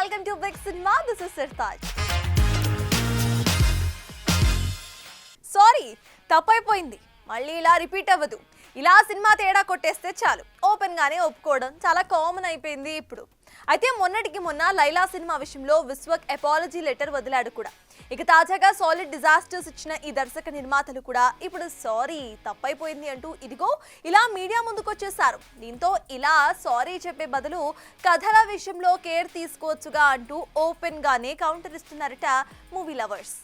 welcome to Big Cinema. This is Sirtaj. Sorry, తప్పైపోయింది. మళ్ళీ ఇలా రిపీట్ అవ్వదు. ఇలా సినిమా తేడా కొట్టేస్తే చాలు ఓపెన్ గానే ఒప్పుకోవడం చాలా కామన్ అయిపోయింది ఇప్పుడు. అయితే మొన్నటికి మొన్న లైలా సినిమా విషయంలో విశ్వక్ అపాలజీ లెటర్ వదిలాడు కూడా. ఇక తాజాగా సాలిడ్ డిజాస్టర్స్ ఇచ్చిన ఈ దర్శక నిర్మాతలు కూడా ఇప్పుడు సారీ తప్పైపోయింది అంటూ ఇదిగో ఇలా మీడియా ముందుకు వచ్చేసారు. దీంతో ఇలా సారీ చెప్పే బదులు కథల విషయంలో కేర్ తీసుకోవచ్చుగా అంటూ ఓపెన్ గానే కౌంటర్ ఇస్తున్నారట మూవీ లవర్స్.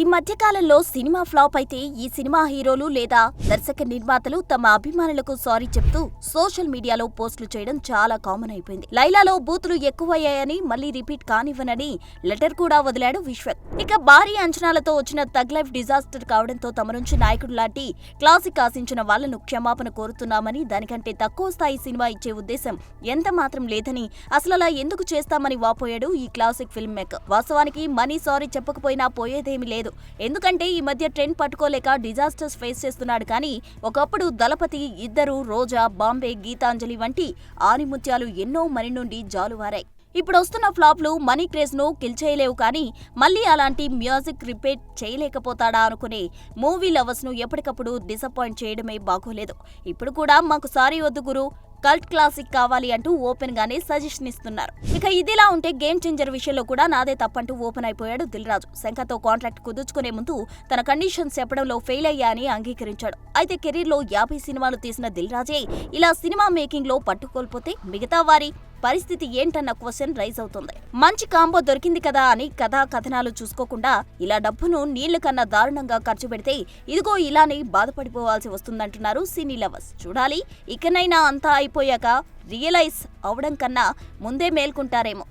ఈ మధ్యకాలంలో సినిమా ఫ్లాప్ అయితే ఈ సినిమా హీరోలు లేదా దర్శక నిర్మాతలు తమ అభిమానులకు సారీ చెప్తూ సోషల్ మీడియాలో పోస్టులు చేయడం చాలా కామన్ అయిపోయింది. లైలాలో బూతులు ఎక్కువయ్యాయని మళ్లీ రిపీట్ కానివ్వనని లెటర్ కూడా వదిలాడు విశ్వక్. ఇక భారీ అంచనాలతో వచ్చిన తగ్ లైఫ్ డిజాస్టర్ కావడంతో తమ నుంచి నాయకుడు లాంటి క్లాసిక్ ఆశించిన వాళ్లను క్షమాపణ కోరుతున్నామని, దానికంటే తక్కువ స్థాయి సినిమా ఇచ్చే ఉద్దేశం ఎంత మాత్రం లేదని, అసలలా ఎందుకు చేస్తామని వాపోయాడు ఈ క్లాసిక్ ఫిల్మ్ మేకర్. వాస్తవానికి మనీ సారీ చెప్పకపోయినా పోయేదేమీ లేదు. ఎందుకంటే ఈ మధ్య ట్రెండ్ పట్టుకోలేక డిజాస్టర్స్ ఫేస్ చేస్తున్నాడు. కానీ ఒకప్పుడు దళపతి, ఇద్దరు, రోజా, బాంబే, గీతాంజలి వంటి ఆనిముత్యాలు ఎన్నో మని నుండి జాలువారాయి. ఇప్పుడు వస్తున్న ఫ్లాప్లు మనీ క్రేజ్ ను కిల్ చేయలేవు, కానీ మళ్లీ అలాంటి మ్యూజిక్ రిపీట్ చేయలేకపోతాడా అనుకునే మూవీ లవర్స్ ను ఎప్పటికప్పుడు డిసప్పాయింట్ చేయడమే బాగోలేదు. ఇప్పుడు కూడా మాకు సారీ వద్దు గురు, కల్ట్ క్లాసిక్ కావాలి అంటూ ఓపెన్ గానే సజెషన్ ఇస్తున్నారు. ఇక ఇదిలా ఉంటే గేమ్ చేంజర్ విషయంలో కూడా నాదే తప్పంటూ ఓపెన్ అయిపోయాడు దిల్ రాజు. శంకర్తో కాంట్రాక్ట్ కుదుర్చుకునే ముందు తన కండిషన్స్ చెప్పడంలో ఫెయిల్ అయ్యా అని అంగీకరించాడు. అయితే కెరీర్ లో 50 సినిమాలు తీసిన దిల్ రాజే ఇలా సినిమా మేకింగ్ లో పట్టుకోల్పోతే మిగతా వారి పరిస్థితి ఏంటన్న క్వశ్చన్ రైజ్ అవుతుంది. మంచి కాంబో దొరికింది కదా అని కథా కథనాలు చూసుకోకుండా ఇలా డబ్బును నీళ్ల కన్నా దారుణంగా ఖర్చు పెడితే ఇదిగో ఇలానే బాధపడిపోవాల్సి వస్తుందంటున్నారు సినీ లవర్స్. చూడాలి, ఇకనైనా అంతా అయిపోయాక రియలైజ్ అవడం కన్నా ముందే మేల్కుంటారేమో.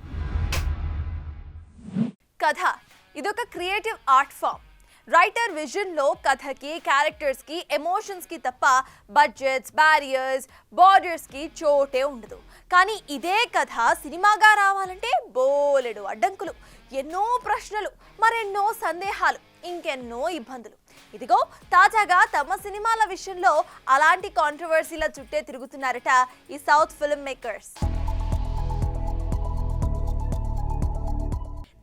కథ ఇదొక creative art form. Writer vision లో కథకి, క్యారెక్టర్స్ కి, ఎమోషన్స్ కి తప్ప బడ్జెట్స్, బ్యారియర్స్, బార్డర్స్ కి చోటే ఉండదు. కానీ ఇదే కథ సినిమాగా రావాలంటే బోలెడు అడ్డంకులు, ఎన్నో ప్రశ్నలు, మరెన్నో సందేహాలు, ఇంకెన్నో ఇబ్బందులు. ఇదిగో తాజాగా తమ సినిమాల విషయంలో అలాంటి కాంట్రవర్సీల చుట్టే తిరుగుతున్నారట ఈ సౌత్ ఫిల్మ్ మేకర్స్.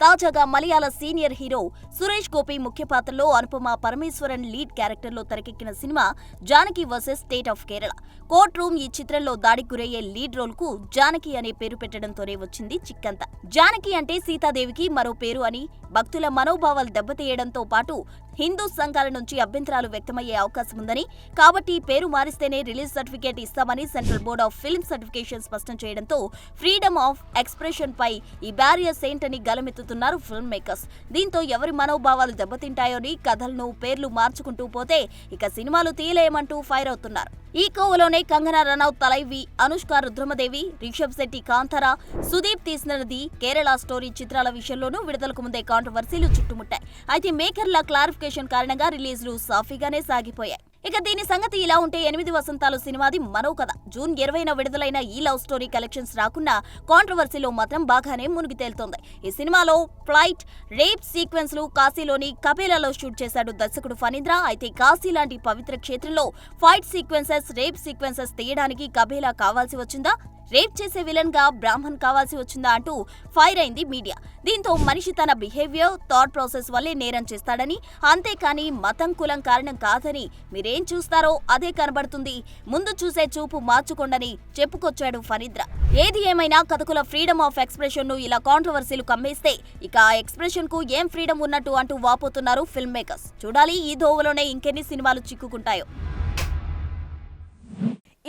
తాజాగా మలయాళ సీనియర్ హీరో సురేష్ గోపి ముఖ్య పాత్రలో, అనుపమ పరమేశ్వరన్ లీడ్ క్యారెక్టర్లో తెరకెక్కిన cinema Janaki versus state of Kerala. Court room ఈ చిత్రంలో దాడికి గురయ్యే లీడ్ రోల్ కు జానకి అనే పేరు పెట్టడంతోనే వచ్చింది చిక్కంతా. జానకి అంటే సీతాదేవికి మరో పేరు అని, భక్తుల మనోభావాలు దెబ్బతీయడంతో పాటు హిందూ సంఘాల నుంచి అభ్యంతరాలు వ్యక్తమయ్యే అవకాశం ఉందని, కాబట్టి పేరు మారిస్తేనే రిలీజ్ సర్టిఫికేట్ ఇస్తామని central board of film certification స్పష్టం చేయడంతో ఫ్రీడమ్ ఆఫ్ ఎక్స్ప్రెషన్ పై ఈ బ్యారియర్స్ ఏంటని గలమెత్తుతున్నారు ఫిల్మ్ మేకర్స్. దీంతో ఎవరి మనోభావాలు దెబ్బతింటాయోని కథలను, పేర్లు మార్చుకుంటూ పోతే ఇక సినిమాలు తీయలేమంటూ ఫైర్ అవుతున్నారు. ఈ కోవలోనే కంగనా రనౌత్ తలైవి, అనుష్క రుద్రమదేవి, రిషబ్ శెట్టి కాంతారా, సుదీప్ తీసినది కేరళ స్టోరీ చిత్రాల విషయంలోనూ విడుదలకు ముందే కాంట్రవర్సీలు చుట్టుముట్టాయి. అయితే మేకర్ల క్లారిఫికేషన్ కారణంగా రిలీజ్లు సాఫీగానే సాగిపోయాయి. ఇక దీని సంగతి ఇలా ఉంటే 8 వసంతాలు సినిమాది మరో కథ. జూన్ 20న విడుదలైన ఈ లవ్ స్టోరీ కలెక్షన్స్ రాకున్నా కాంట్రవర్సీలో మాత్రం బాగానే మునిగి తేలుతోంది. ఈ సినిమాలో ఫ్లైట్, రేప్ సీక్వెన్స్లు కాశీలోని కబేలాలో షూట్ చేశాడు దర్శకుడు ఫణీంద్ర. అయితే కాశీ లాంటి పవిత్ర క్షేత్రంలో ఫైట్ సీక్వెన్సెస్, రేప్ సీక్వెన్సెస్ తీయడానికి కబేలా కావాల్సి వచ్చిందా, రేప్ చేసే విలన్ గా బ్రాహ్మణ్ కావాల్సి వచ్చిందా అంటూ ఫైర్ అయింది మీడియా. దీంతో మనిషి తన బిహేవియర్, థాట్ ప్రాసెస్ వల్లే నేరం చేస్తాడని, అంతేకాని మతం, కులం కారణం కాదని, మీరేం చూస్తారో అదే కనబడుతుంది, ముందు చూసే చూపు మార్చుకోండని చెప్పుకొచ్చాడు ఫణీంద్ర. ఏది ఏమైనా కథకుల ఫ్రీడమ్ ఆఫ్ ఎక్స్ప్రెషన్ ను ఇలా కాంట్రవర్సీలు కమ్మేస్తే ఇక ఆ ఎక్స్ప్రెషన్ కు ఏం ఫ్రీడమ్ ఉన్నట్టు అంటూ వాపోతున్నారు ఫిల్మ్ మేకర్స్. చూడాలి, ఈ దోవలోనే ఇంకెన్ని సినిమాలు చిక్కుకుంటాయో.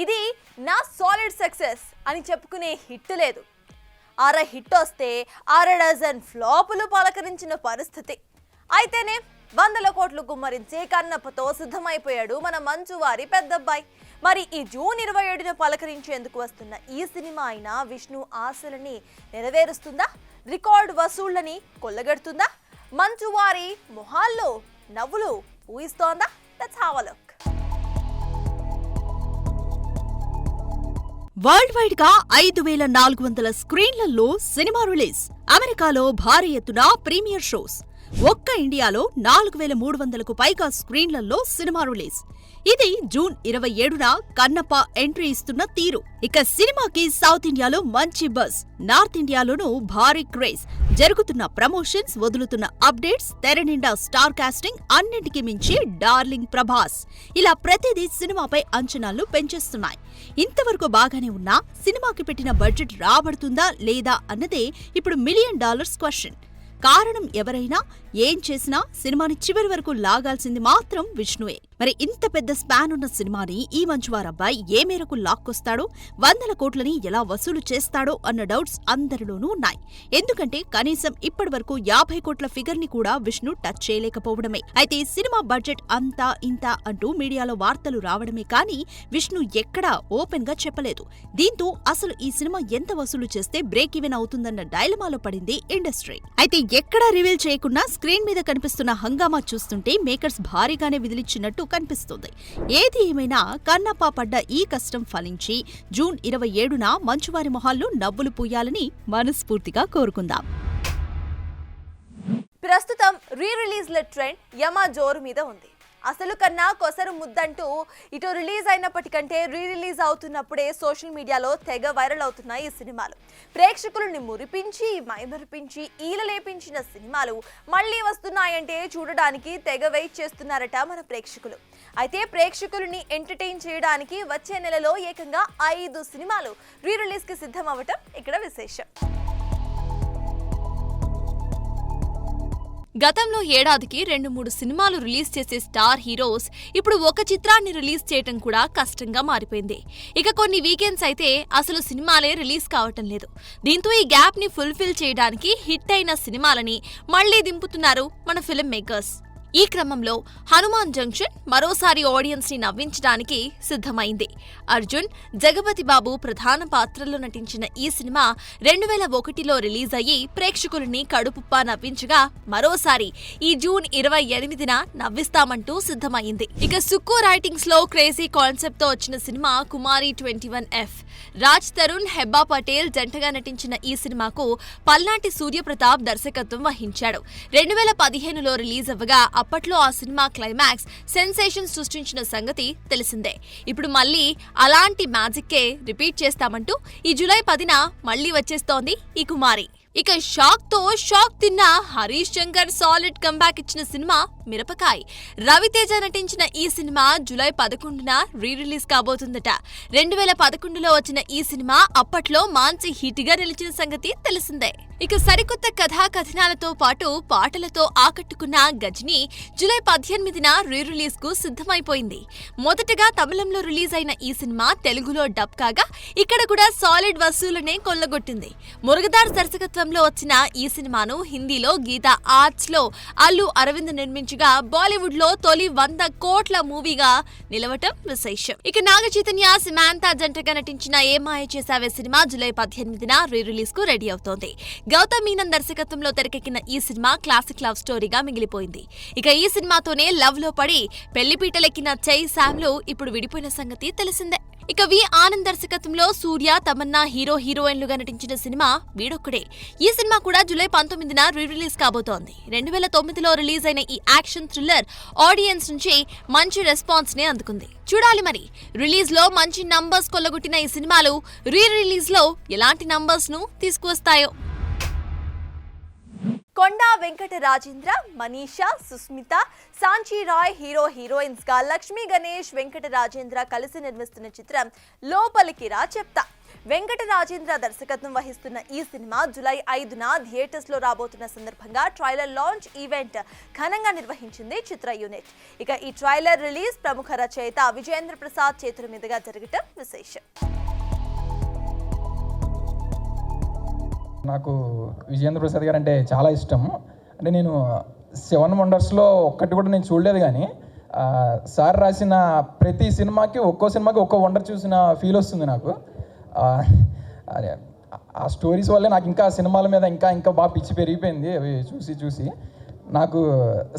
ఇది నా సాలిడ్ సక్సెస్ అని చెప్పుకునే హిట్ లేదు. హిట్ వస్తే 6 డజన్ ఫ్లాపులు పలకరించిన పరిస్థితి. అయితేనే 100 కోట్లు గుమ్మరించే కన్నప్పతో సిద్ధమైపోయాడు మన మంచువారి పెద్దబ్బాయి. మరి ఈ జూన్ 27న పలకరించేందుకు వస్తున్న ఈ సినిమా అయినా విష్ణు ఆశలని నెరవేరుస్తుందా, రికార్డ్ వసూళ్లని కొల్లగడుతుందా, మంచువారి మొహాల్లో నవ్వులు ఊహిస్తోందా? Let's have a look. World wide గా 5400 స్క్రీన్లలో సినిమా రిలీజ్. అమెరికాలో భారీ ఎత్తున ప్రీమియర్ షోస్. ఒక్క ఇండియాలో 4,300కు పైగా స్క్రీన్లలో సినిమా రిలీజ్. ఇది జూన్ 27న కన్నప్ప ఎంట్రీ ఇస్తున్న తీరు. ఇక సినిమాకి సౌత్ ఇండియాలో మంచి బజ్, నార్త్ ఇండియాలోనూ భారీ క్రేజ్. జరుగుతున్న ప్రమోషన్స్, వదులుతున్న అప్డేట్స్, తెర నిండా స్టార్ కాస్టింగ్, అన్నింటికి మించి డార్లింగ్ ప్రభాస్. ఇలా ప్రతిదీ సినిమాపై అంచనాలు పెంచేస్తున్నాయి. ఇంతవరకు బాగానే ఉన్నా సినిమాకి పెట్టిన బడ్జెట్ రాబడుతుందా లేదా అన్నదే ఇప్పుడు $1 మిలియన్ క్వశ్చన్. కారణం ఎవరైనా ఏం చేసినా సినిమాని చివరి వరకు లాగాల్సింది మాత్రం విష్ణువే. మరి ఇంత పెద్ద స్పాన్ ఉన్న సినిమాని ఈ మంచువారబ్బాయి ఏ మేరకు లాక్కొస్తాడో, 100 కోట్లని ఎలా వసూలు చేస్తాడో అన్న డౌట్స్ అందరిలోనూ ఉన్నాయి. ఎందుకంటే కనీసం ఇప్పటి వరకు 50 కోట్ల ఫిగర్ ని కూడా విష్ణు టచ్ చేయలేకపోవడమే. అయితే సినిమా బడ్జెట్ అంతా ఇంత అంటూ మీడియాలో వార్తలు రావడమే కానీ విష్ణు ఎక్కడా ఓపెన్ గా చెప్పలేదు. దీంతో అసలు ఈ సినిమా ఎంత వసూలు చేస్తే బ్రేక్ ఈవెన్ అవుతుందన్న డైలమాలో పడింది ఇండస్ట్రీ. అయితే ఎక్కడా రివీల్ చేయకుండా స్క్రీన్ మీద కనిపిస్తున్న హంగామా చూస్తుంటే మేకర్స్ భారీగానే విదిలిచ్చినట్టు కనిపిస్తుంది. ఏది ఏమైనా కన్నప్ప పడ్డ ఈ కష్టం ఫలించి జూన్ 27న మంచువారి మొహాల్లో నవ్వులు పూయాలని మనస్ఫూర్తిగా కోరుకుందాం. ప్రస్తుతం రీ రిలీజ్ల ట్రెండ్ యమ జోరు మీద ఉంది. అసలు కన్నా కొసరు ముద్దంటూ ఇటు రిలీజ్ అయినప్పటికంటే రీ రిలీజ్ అవుతున్నప్పుడే సోషల్ మీడియాలో తెగ వైరల్ అవుతున్నాయి ఈ సినిమాలు. ప్రేక్షకులని మురిపించి, మైమరిపించి, ఈలలేపించిన సినిమాలు మళ్ళీ వస్తున్నాయంటే చూడడానికి తెగ వెయిట్ చేస్తున్నారట మన ప్రేక్షకులు. అయితే ప్రేక్షకులని ఎంటర్టైన్ చేయడానికి వచ్చే నెలలో ఏకంగా 5 సినిమాలు రీ రిలీజ్కి సిద్ధం అవ్వటం ఇక్కడ విశేషం. గతంలో ఏడాదికి 2-3 సినిమాలు రిలీజ్ చేసే స్టార్ హీరోస్ ఇప్పుడు ఒక చిత్రాన్ని రిలీజ్ చేయటం కూడా కష్టంగా మారిపోయింది. ఇక కొన్ని వీకెండ్స్ అయితే అసలు సినిమాలే రిలీజ్ కావటం లేదు. దీంతో ఈ గ్యాప్ ని ఫుల్ఫిల్ చేయడానికి హిట్ అయిన సినిమాలని మళ్లీ దింపుతున్నారు మన ఫిల్మ్ మేకర్స్. ఈ క్రమంలో హనుమాన్ జంక్షన్ మరోసారి ఆడియన్స్ ని నవ్వించడానికి సిద్ధమైంది. అర్జున్, జగపతి బాబు ప్రధాన పాత్రల్లో నటించిన ఈ సినిమా 2001లో రిలీజ్ అయ్యి ప్రేక్షకుల్ని కడుపుప్పా నవ్వించగా మరోసారి ఈ జూన్ 28న నవ్విస్తామంటూ సిద్ధమైంది. ఇక సుక్కు రైటింగ్స్ లో క్రేజీ కాన్సెప్ట్ తో వచ్చిన సినిమా కుమారి 21F. రాజ్ తరుణ్, హెబ్బా పటేల్ జంటగా నటించిన ఈ సినిమాకు పల్నాటి సూర్యప్రతాప్ దర్శకత్వం వహించాడు. 2015లో రిలీజ్ అవ్వగా అప్పట్లో ఆ సినిమా క్లైమాక్స్ సెన్సేషన్ సృష్టించిన సంగతి తెలిసిందే. ఇప్పుడు మళ్ళీ అలాంటి మ్యాజిక్కే రిపీట్ చేస్తామంటూ ఈ జూలై 10న మళ్లీ వచ్చేస్తోంది ఈ కుమారి. ఇక షాక్ తిన్న హరీష్ శంకర్ సాలిడ్ కంబ్యాక్ ఇచ్చిన సినిమా మిరపకాయ్. రవితేజ నటించిన ఈ సినిమా జూలై 11న రీ రిలీజ్ కాబోతుందట. 2011లో వచ్చిన ఈ సినిమా అప్పట్లో మంచి హిట్ గా నిలిచిన సంగతి తెలిసిందే. ఇక సరికొత్త కథా కథనాలతో పాటు పాటలతో ఆకట్టుకున్న గజని జూలై 18న రీ రిలీజ్ కు సిద్ధమైపోయింది. మొదటగా తమిళంలో రిలీజ్ అయిన ఈ సినిమా తెలుగులో డబ్ కాగా ఇక్కడ కూడా సాలిడ్ వసూలనే కొల్లగొట్టింది. మురుగదార్ దర్శకత్వంలో వచ్చిన ఈ సినిమాను హిందీలో గీతా ఆర్ట్స్ లో అల్లు అరవింద్ నిర్మించగా బాలీవుడ్ లో తొలి 100 కోట్ల మూవీగా నిలవటం విశేషం. ఇక నాగ చైతన్య, సమంతా జంటగా నటించిన ఏ మాయ చేసావే సినిమా జూలై 18న రీ రిలీజ్ కు రెడీ అవుతోంది. గౌతమ్ మీనన్ దర్శకత్వంలో తెరకెక్కిన ఈ సినిమా క్లాసిక్ లవ్ స్టోరీగా మిగిలిపోయింది. ఇక ఈ సినిమాతోనే లవ్ లో పడి పెళ్లిపీటలెక్కిన చై శామ్లు ఇప్పుడు విడిపోయిన సంగతి తెలిసిందే. ఇక వి ఆనంద్ దర్శకత్వంలో సూర్య, తమన్నా హీరోయిన్లుగా నటించిన సినిమా వీడొక్కడే. ఈ సినిమా కూడా జూలై 19న రీ రిలీజ్ కాబోతోంది. 2009లో రిలీజ్ అయిన ఈ యాక్షన్ థ్రిల్లర్ ఆడియన్స్ నుంచి మంచి రెస్పాన్స్ నే అందుకుంది. చూడాలి మరి రిలీజ్ లో మంచి నంబర్స్ కొల్లగొట్టిన ఈ సినిమాలు రీ రిలీజ్ లో ఎలాంటి నంబర్స్ ను తీసుకువస్తాయో. కొండా వెంకట రాజేంద్ర, మనీషా, సుస్మిత, సాంచీ రాయ్ హీరోయిన్స్ గా లక్ష్మీ గణేష్, వెంకట రాజేంద్ర కలిసి నిర్మిస్తున్న చిత్రం లోపలికి రా చెప్తా. వెంకట రాజేంద్ర దర్శకత్వం వహిస్తున్న ఈ సినిమా జూలై 5న థియేటర్స్ లో రాబోతున్న సందర్భంగా ట్రైలర్ లాంచ్ ఈవెంట్ ఘనంగా నిర్వహించింది చిత్ర యూనిట్. ఇక ఈ ట్రైలర్ రిలీజ్ ప్రముఖ రచయిత విజయేంద్ర ప్రసాద్ చేతుల మీదుగా జరగటం విశేషం. నాకు విజయేంద్ర ప్రసాద్ గారు అంటే చాలా ఇష్టం. అంటే నేను 7 వండర్స్లో ఒక్కటి కూడా నేను చూడలేదు, కానీ సార్ రాసిన ప్రతి సినిమాకి ఒక్కో వండర్ చూసిన ఫీల్ వస్తుంది నాకు. అదే ఆ స్టోరీస్ వల్లే నాకు ఇంకా సినిమాల మీద ఇంకా బాగా పిచ్చి పెరిగిపోయింది. అవి చూసి నాకు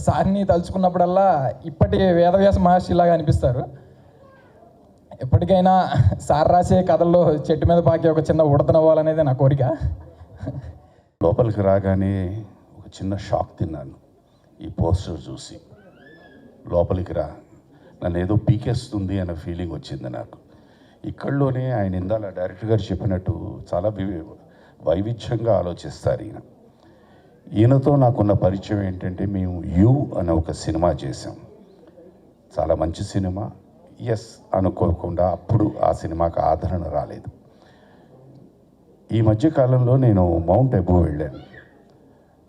సార్ని తలుచుకున్నప్పుడల్లా ఇప్పటి వేదవ్యాస మహర్షిలాగా అనిపిస్తారు. ఎప్పటికైనా సార్ రాసే కథల్లో చెట్టు మీద పాకి ఒక చిన్న ఉడతనవ్వాలనేది నా కోరిక. లోపలికి రాగానే ఒక చిన్న షాక్ తిన్నాను. ఈ పోస్టర్ చూసి లోపలికి రా, నన్ను ఏదో పీకేస్తుంది అనే ఫీలింగ్ వచ్చింది నాకు. ఇక్కడలోనే ఆయన ఇందాల డైరెక్టర్ గారు చెప్పినట్టు చాలా వైవిధ్యంగా ఆలోచిస్తారు ఈయనతో నాకున్న పరిచయం ఏంటంటే, మేము యూ అనే ఒక సినిమా చేసాం. చాలా మంచి సినిమా. ఎస్ అనుకోకుండా అప్పుడు ఆ సినిమాకి ఆదరణ రాలేదు. ఈ మధ్యకాలంలో నేను మౌంట్ అబూ వెళ్ళాను.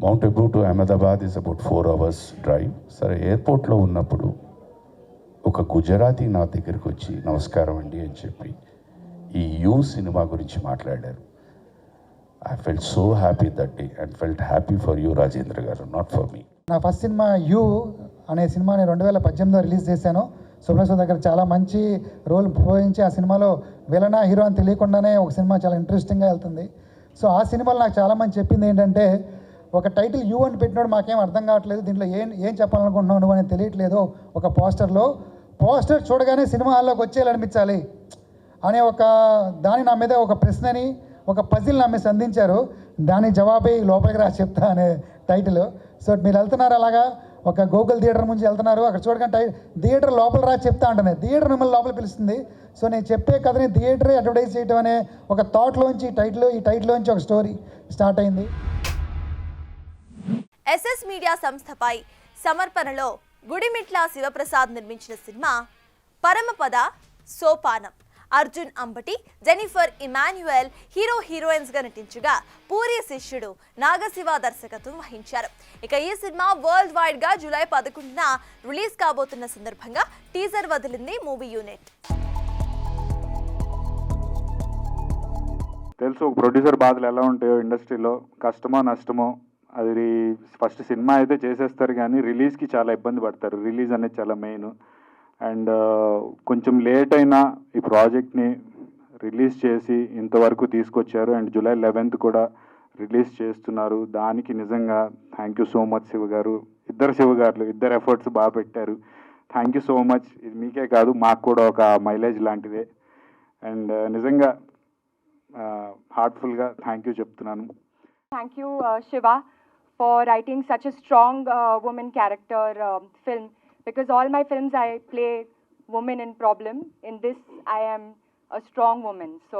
Mount Abu to Ahmedabad is about 4 hours drive. సరే, ఎయిర్పోర్ట్లో ఉన్నప్పుడు ఒక గుజరాతీ నా దగ్గరికి వచ్చి నమస్కారం అండి అని చెప్పి ఈ యూ సినిమా గురించి మాట్లాడారు. I felt so happy that day and felt happy for you Rajendra గారు, నాట్ ఫర్ మీ. నా ఫస్ట్ సినిమా యూ అనే సినిమాని 2018లో రిలీజ్ చేశాను. సుబ్రహ్మణ్యం దగ్గర చాలా మంచి రోల్ పోయించి ఆ సినిమాలో విలనా హీరో అని తెలియకుండానే ఒక సినిమా చాలా ఇంట్రెస్టింగ్గా వెళ్తుంది. సో ఆ సినిమాలో నాకు చాలామంది చెప్పింది ఏంటంటే, ఒక టైటిల్ యూ అని పెట్టినోడు మాకేం అర్థం కావట్లేదు, దీంట్లో ఏం చెప్పాలనుకుంటున్నావు నువ్వు అని తెలియట్లేదు. ఒక పోస్టర్ చూడగానే సినిమా హాల్లోకి వచ్చేయాలనిపించాలి అనే ఒక దాని నా మీద ఒక ప్రశ్నని, ఒక పజిల్ నా మీద సంధించారు. దానికి జవాబే లోపలికి రా చెప్తా అనే టైటిల్. సో మీరు వెళ్తున్నారు అలాగా, ఒక గూగుల్ థియేటర్ నుంచి వెళ్తున్నారు, అక్కడ చూడగానే థియేటర్ లోపల రా చెప్తా అంటుంది, థియేటర్ మిమ్మల్ని లోపల పిలుస్తుంది. సో నేను చెప్పే కథని థియేటరే అడ్వర్టైజ్ చేయడం అనే ఒక థాట్లోంచి ఈ టైటిల్లోంచి ఒక స్టోరీ స్టార్ట్ అయింది. ఎస్ఎస్ మీడియా సంస్థపై సమర్పణలో గుడిమిట్ల శివప్రసాద్ నిర్మించిన cinema Paramapada Sopanam. Arjun Ambati, Jennifer Emmanuel heroines గా నటించగా పూరి శిష్యుడు నాగశివ దర్శకత్వం వహించారు. ఇక ఈ సినిమా వరల్డ్ వైడ్ గా జూలై 11న రిలీజ్ కాబోతున్న సందర్భంగా టీజర్ వదిలింది మూవీ యూనిట్. తెలుసు ఒక ప్రొడ్యూసర్ బాధలు ఎలా ఉంటాయో ఇండస్ట్రీలో, కష్టమో నష్టమో. అది ఫస్ట్ సినిమా అయితే చేసేస్తారు కానీ రిలీజ్కి చాలా ఇబ్బంది పడతారు. రిలీజ్ అనేది చాలా మెయిన్. అండ్ కొంచెం లేట్ అయినా ఈ ప్రాజెక్ట్ని రిలీజ్ చేసి ఇంతవరకు తీసుకొచ్చారు. అండ్ జూలై 11th కూడా రిలీజ్ చేస్తున్నారు. దానికి నిజంగా thank you so much Shiva గారు. ఇద్దరు ఎఫర్ట్స్ బాగా పెట్టారు. Thank you so much. ఇది మీకే కాదు, మాకు కూడా ఒక మైలేజ్ లాంటిదే. అండ్ నిజంగా హార్ట్ఫుల్గా థ్యాంక్ యూ చెప్తున్నాను. Thank you, Shiva, for writing such a strong woman character film. Because all my films I play women in problem. In this I am a strong woman. So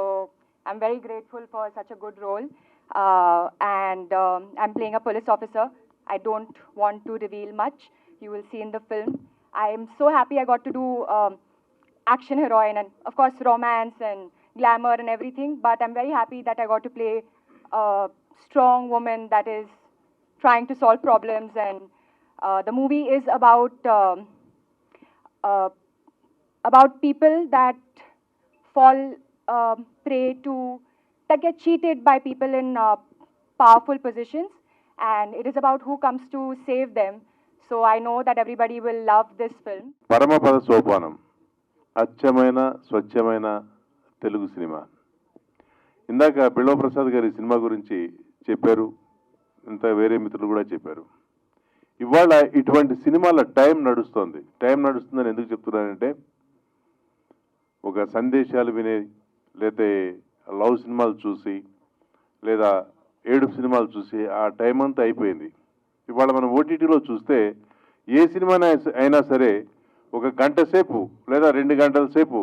I'm very grateful for such a good role. And I'm playing a police officer. I don't want to reveal much. You will see in the film. I am so happy I got to do action heroine and of course romance and glamour and everything. But I'm very happy that I got to play a strong woman that is trying to solve problems. And the movie is about people that fall prey to, that get cheated by people in powerful positions, and it is about who comes to save them. So I know that everybody will love this film. పరమపద సోపానం అచ్చమైన స్వచ్ఛమైన Telugu cinema. ఇందాక బిల్వ ప్రసాద్ గారి cinema గురించి చెప్పారు, ఇంత వేరే మిత్రులు కూడా చెప్పారు. ఇవాళ ఇటువంటి సినిమాల టైం నడుస్తుందని ఎందుకు చెప్తున్నానంటే, ఒక సందేశాలు వినే, లేదా లవ్ సినిమాలు చూసి, లేదా ఏడుపు సినిమాలు చూసి ఆ టైం అంతా అయిపోయింది. ఇవాళ మనం ఓటీటీలో చూస్తే ఏ సినిమా అయినా సరే ఒక గంట సేపు లేదా 2 గంటల సేపు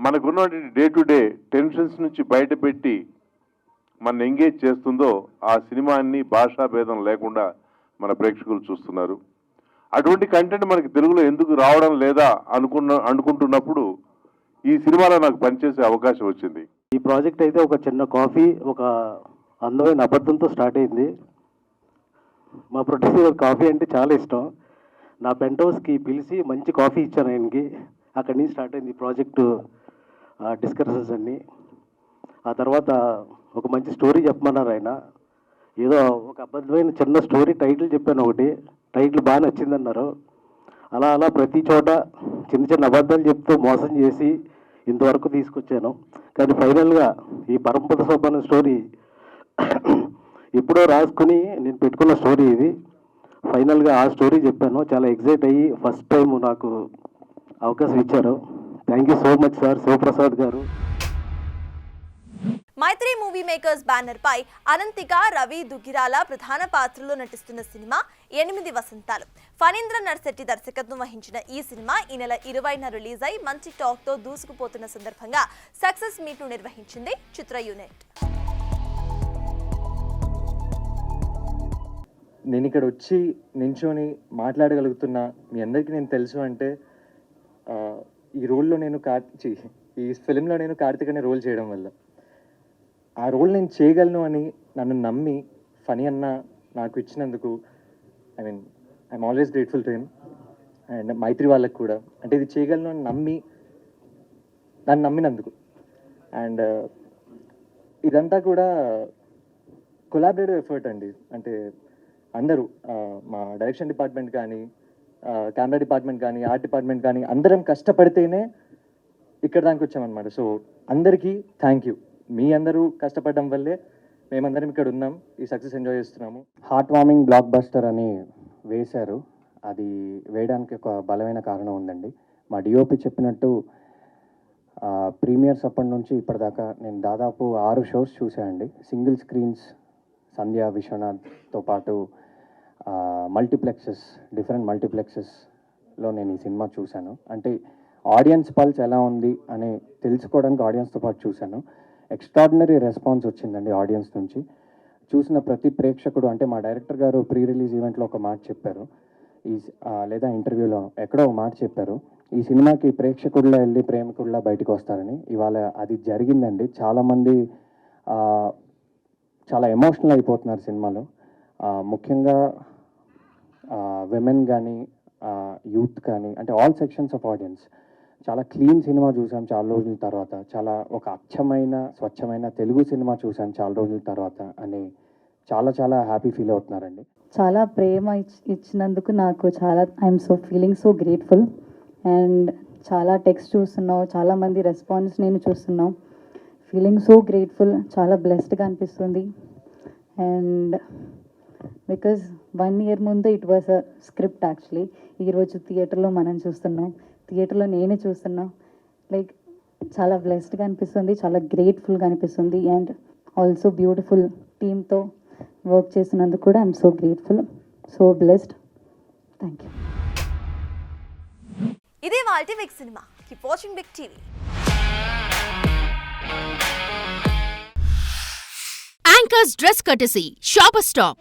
మనకున్నటువంటి డే టు డే టెన్షన్స్ నుంచి బయటపెట్టి మన ఎంగేజ్ చేస్తుందో ఆ సినిమాని భాషా భేదం లేకుండా మన ప్రేక్షకులు చూస్తున్నారు. అటువంటి కంటెంట్ మనకి తెలుగులో ఎందుకు రావడం లేదా అనుకుంటున్నప్పుడు ఈ సినిమాలో నాకు పనిచేసే అవకాశం వచ్చింది. ఈ ప్రాజెక్ట్ అయితే ఒక చిన్న కాఫీ, ఒక అందమైన అబద్ధంతో స్టార్ట్ అయింది. మా ప్రొడ్యూసర్ కాఫీ అంటే చాలా ఇష్టం. నా పెంట్ హౌస్కి పిలిచి మంచి కాఫీ ఇచ్చాను ఆయనకి. అక్కడి నుంచి స్టార్ట్ అయింది ఈ ప్రాజెక్టు డిస్కషన్స్ అన్నీ. ఆ తర్వాత ఒక మంచి స్టోరీ చెప్పమన్నారు ఆయన. ఏదో ఒక అబద్ధమైన చిన్న స్టోరీ టైటిల్ చెప్పాను, ఒకటి టైటిల్ బాగా నచ్చిందన్నారు. అలా ప్రతి చోట చిన్న అబద్ధాలు చెప్తూ మోసం చేసి ఇంతవరకు తీసుకొచ్చాను. కానీ ఫైనల్గా ఈ పరమపద సోపానం స్టోరీ ఎప్పుడో రాసుకుని నేను పెట్టుకున్న స్టోరీ ఇది. ఫైనల్గా ఆ స్టోరీ చెప్పాను. చాలా ఎగ్జైట్ అయ్యి ఫస్ట్ టైం నాకు అవకాశం ఇచ్చారు. Thank you so much sir, Shivaprasad garu. Mythri Movie Makers banner పై అనంతిక, రవి దుగ్గిరాల ప్రధాన పాత్రలో నటిస్తున్న సినిమా 8 వసంతాలు. ఫణీంద్ర నర్శెట్టి దర్శకత్వం వహించిన ఈ సినిమా ఈ నెల 20న రిలీజ్ అయి మంచి టాక్ తో దూసుకుపోతున్న సందర్భంగా సక్సెస్ మీట్ ను నిర్వహించింది చిత్ర యూనిట్. నేను ఇక్కడ వచ్చి నించొని మాట్లాడగలుగుతున్నా, మీ అందరికీ నేను తెలుసు అంటే ఈ రోల్లో నేను ఈ ఫిలింలో నేను కార్తిక్ అనే రోల్ చేయడం వల్ల. ఆ రోల్ నేను చేయగలను అని నన్ను నమ్మి ఫనీ అన్న నాకు ఇచ్చినందుకు I'm always grateful to him. And Mythri వాళ్ళకి కూడా, అంటే ఇది చేయగలను అని నన్ను నమ్మినందుకు. అండ్ ఇదంతా కూడా కొలాబరేటివ్ ఎఫర్ట్ అండి. అంటే అందరూ మా డైరెక్షన్ డిపార్ట్మెంట్ కానీ, కెమెరా డిపార్ట్మెంట్ కానీ, ఆర్ట్ డిపార్ట్మెంట్ కానీ అందరం కష్టపడితేనే ఇక్కడ దానికి వచ్చామన్నమాట. సో అందరికీ థ్యాంక్ యూ. మీ అందరూ కష్టపడడం వల్లే మేమందరం ఇక్కడ ఉన్నాం, ఈ సక్సెస్ ఎంజాయ్ చేస్తున్నాము. హార్ట్ వార్మింగ్ బ్లాక్ బస్టర్ అని వేశారు. అది వేయడానికి ఒక బలమైన కారణం ఉందండి. మా డిఓపి చెప్పినట్టు ప్రీమియర్స్ అప్పటి నుంచి ఇప్పటిదాకా నేను దాదాపు 6 షోస్ చూసానండి. సింగిల్ స్క్రీన్స్ సంధ్య విశ్వనాథ్తో పాటు డిఫరెంట్ మల్టీప్లెక్సెస్లో నేను ఈ సినిమా చూశాను. అంటే ఆడియన్స్ పల్స్ ఎలా ఉంది అని తెలుసుకోవడానికి ఆడియన్స్తో పాటు చూశాను. ఎక్స్ట్రాడినరీ రెస్పాన్స్ వచ్చిందండి ఆడియన్స్ నుంచి. చూసిన ప్రతి ప్రేక్షకుడు, అంటే మా డైరెక్టర్ గారు ప్రీ రిలీజ్ ఈవెంట్లో ఒక మాట చెప్పారు, లేదా ఇంటర్వ్యూలో ఎక్కడో ఒక మాట చెప్పారు, ఈ సినిమాకి ప్రేక్షకుడిలో వెళ్ళి ప్రేమికుడిలా బయటకు వస్తారని. ఇవాళ అది జరిగిందండి. చాలామంది చాలా ఎమోషనల్ అయిపోతున్నారు సినిమాలో. ముఖ్యంగా విమెన్ కానీ, యూత్ కానీ, అంటే ఆల్ సెక్షన్స్ ఆఫ్ ఆడియన్స్. చాలా క్లీన్ సినిమా చూసాం చాలా రోజుల తర్వాత. చాలా ఒక అచ్చమైన స్వచ్ఛమైన తెలుగు సినిమా చూసాం చాలా రోజుల తర్వాత అని చాలా హ్యాపీ ఫీల్ అవుతున్నారండి. చాలా ప్రేమ ఇచ్చినందుకు నాకు I'm feeling so grateful. And చాలా టెక్స్ట్ చూస్తున్నాం, చాలామంది రెస్పాన్స్ నేను చూస్తున్నాం. ఫీలింగ్ సో గ్రేట్ఫుల్, చాలా బ్లెస్డ్గా అనిపిస్తుంది. అండ్ బికాజ్ 1 year ముందు it was a script actually. ఈరోజు థియేటర్లో మనం చూస్తున్నాం, థియేటర్లో నేనే చూస్తున్నా. లైక్ చాలా బ్లెస్డ్గా అనిపిస్తుంది, చాలా గ్రేట్ఫుల్గా అనిపిస్తుంది. అండ్ ఆల్సో బ్యూటిఫుల్ టీమ్తో వర్క్ చేసినందుకు కూడా I'm so grateful, so blessed. Thank you. ఇదే వాల్టి big cinema. Keep watching big TV. Anchor's Dress Courtesy, Shopper Stop.